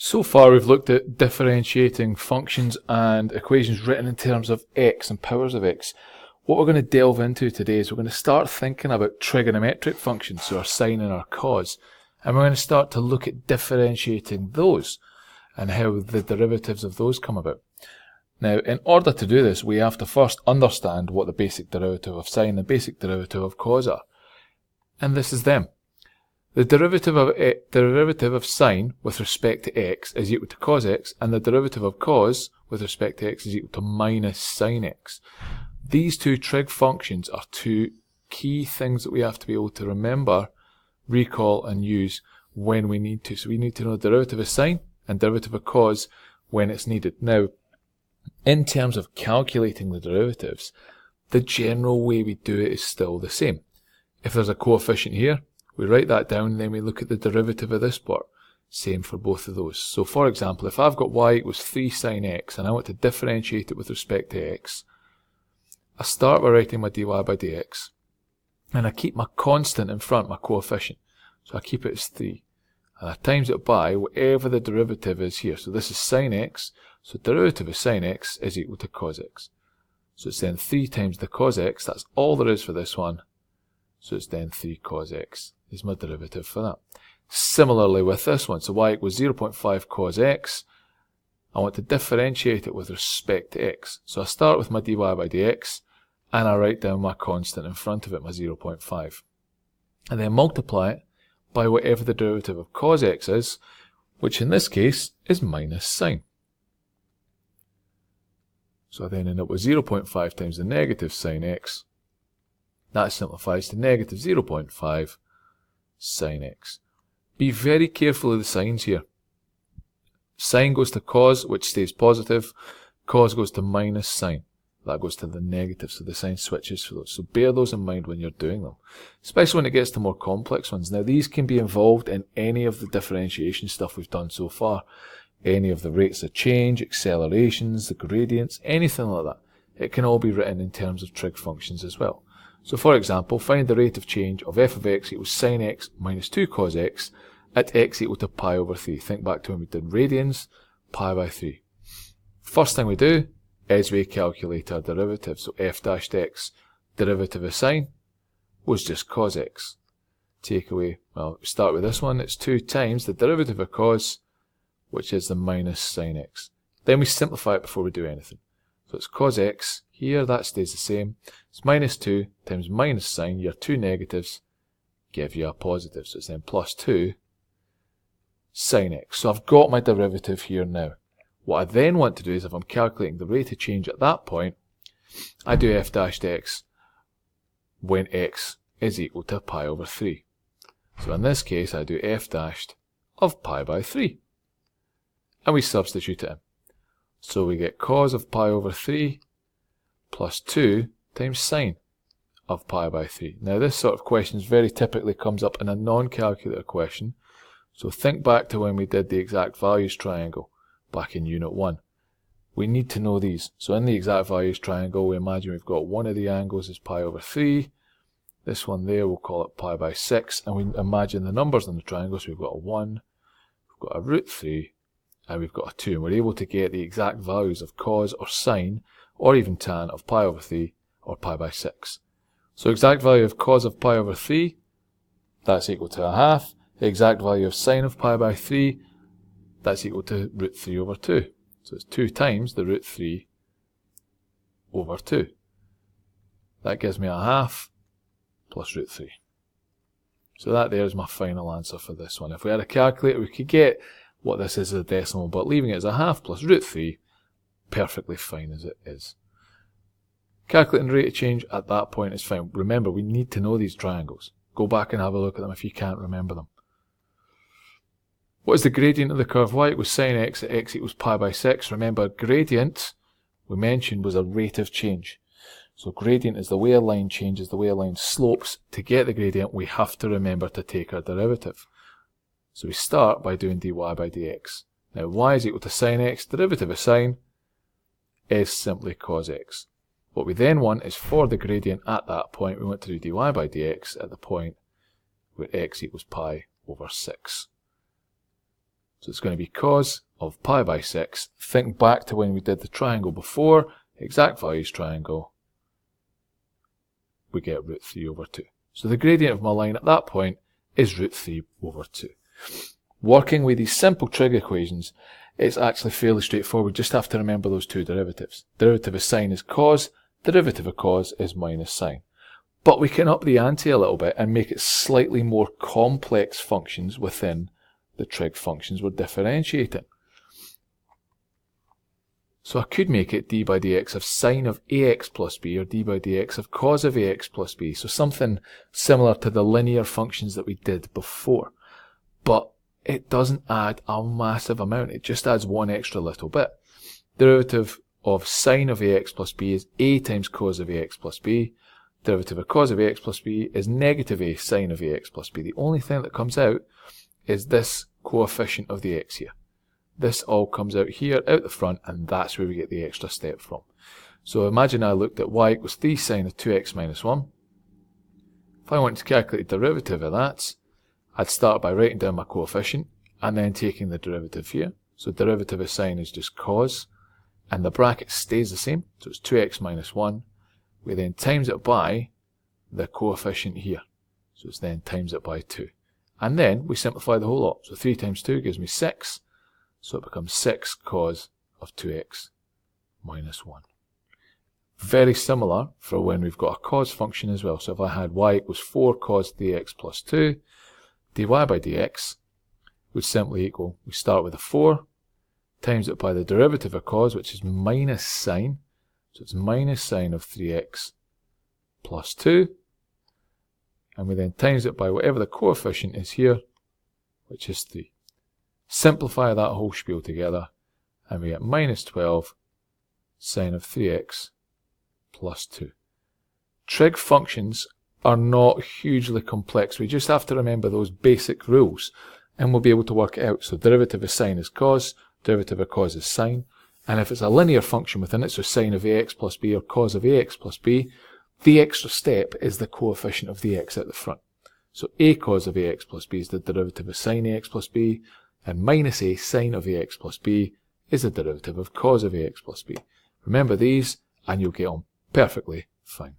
So far we've looked at differentiating functions and equations written in terms of x and powers of x. What we're going to delve into today is we're going to start thinking about trigonometric functions, so our sine and our cos, and we're going to start to look at differentiating those and how the derivatives of those come about. Now, in order to do this, we have to first understand what the basic derivative of sine and the basic derivative of cos are. And this is them. The derivative of sine with respect to x is equal to cos x, and the derivative of cos with respect to x is equal to minus sine x. These two trig functions are two key things that we have to be able to remember, recall and use when we need to. So we need to know derivative of sine and derivative of cos when it's needed. Now, in terms of calculating the derivatives, the general way we do it is still the same. If there's a coefficient here, we write that down and then we look at the derivative of this part. Same for both of those. So for example, if I've got y equals 3 sine x and I want to differentiate it with respect to x, I start by writing my dy by dx and I keep my constant in front, my coefficient. So I keep it as 3 and I times it by whatever the derivative is here. So this is sine x, so derivative of sine x is equal to cos x. So it's then 3 times the cos x, that's all there is for this one. So it's then 3 cos x is my derivative for that. Similarly with this one, so y equals 0.5 cos x. I want to differentiate it with respect to x. So I start with my dy by dx and I write down my constant in front of it, my 0.5. And then multiply it by whatever the derivative of cos x is, which in this case is minus sine. So I then end up with 0.5 times the negative sine x. That simplifies to negative 0.5 sine x. Be very careful of the signs here. Sine goes to cos, which stays positive. Cos goes to minus sine. That goes to the negative, so the sign switches for those. So bear those in mind when you're doing them, especially when it gets to more complex ones. Now these can be involved in any of the differentiation stuff we've done so far. Any of the rates of change, accelerations, the gradients, anything like that. It can all be written in terms of trig functions as well. So for example, find the rate of change of f of x equals sine x minus 2 cos x at x equal to pi over 3. Think back to when we did radians, pi by 3. First thing we do is we calculate our derivative. So f dashed x, derivative of sine, was just cos x. Take away, well, start with this one, it's 2 times the derivative of cos, which is the minus sine x. Then we simplify it before we do anything. So it's cos x, here that stays the same. It's minus 2 times minus sine, your two negatives give you a positive. So it's then plus 2 sine x. So I've got my derivative here now. What I then want to do is, if I'm calculating the rate of change at that point, I do f dashed x when x is equal to pi over 3. So in this case, I do f dashed of pi by 3. And we substitute it in. So we get cos of pi over 3 plus 2 times sine of pi by 3. Now this sort of question very typically comes up in a non-calculator question. So think back to when we did the exact values triangle back in Unit 1. We need to know these. So in the exact values triangle, we imagine we've got one of the angles is pi over 3. This one there, we'll call it pi by 6. And we imagine the numbers in the triangle. So we've got a 1, we've got a root 3, and we've got a 2. And we're able to get the exact values of cos or sine, or even tan of pi over 3 or pi by 6. So exact value of cos of pi over 3, that's equal to a half. The exact value of sine of pi by 3, that's equal to root 3 over 2. So it's 2 times the root 3 over 2. That gives me a half plus root 3. So that there is my final answer for this one. If we had a calculator, we could get what this is as a decimal, but leaving it as a half plus root 3, perfectly fine as it is. Calculating the rate of change at that point is fine. Remember, we need to know these triangles. Go back and have a look at them if you can't remember them. What is the gradient of the curve y equals sine x at x equals pi by 6? Remember, gradient, we mentioned, was a rate of change. So gradient is the way a line changes, the way a line slopes. To get the gradient, we have to remember to take our derivative. So we start by doing dy by dx. Now y is equal to sine x, derivative of sine is simply cos x. What we then want is for the gradient at that point, we want to do dy by dx at the point where x equals pi over 6. So it's going to be cos of pi by 6. Think back to when we did the triangle before, exact values triangle, we get root 3 over 2. So the gradient of my line at that point is root 3 over 2. Working with these simple trig equations, it's actually fairly straightforward. Just have to remember those two derivatives. Derivative of sine is cos, derivative of cos is minus sine. But we can up the ante a little bit and make it slightly more complex functions within the trig functions we're differentiating. So I could make it d by dx of sine of ax plus b, or d by dx of cos of ax plus b. So something similar to the linear functions that we did before. But it doesn't add a massive amount. It just adds one extra little bit. Derivative of sine of ax plus b is a times cos of ax plus b. Derivative of cos of ax plus b is negative a sine of ax plus b. The only thing that comes out is this coefficient of the x here. This all comes out here, out the front, and that's where we get the extra step from. So imagine I looked at y equals 3 sine of 2x minus 1. If I wanted to calculate the derivative of that, I'd start by writing down my coefficient, and then taking the derivative here. So derivative of sine is just cos, and the bracket stays the same, so it's 2x minus 1. We then times it by the coefficient here, so it's then times it by 2. And then we simplify the whole lot, so 3 times 2 gives me 6, so it becomes 6 cos of 2x minus 1. Very similar for when we've got a cos function as well. So if I had y equals 4 cos 3x plus 2, dy by dx would simply equal, we start with a 4, times it by the derivative of cos, which is minus sine, so it's minus sine of 3x plus 2, and we then times it by whatever the coefficient is here, which is 3. Simplify that whole spiel together, and we get minus 12 sine of 3x plus 2. Trig functions are not hugely complex. We just have to remember those basic rules, and we'll be able to work it out. So derivative of sine is cos, derivative of cos is sine, and if it's a linear function within it, so sine of ax plus b or cos of ax plus b, the extra step is the coefficient of the x at the front. So a cos of ax plus b is the derivative of sine ax plus b, and minus a sine of ax plus b is the derivative of cos of ax plus b. Remember these, and you'll get on perfectly fine.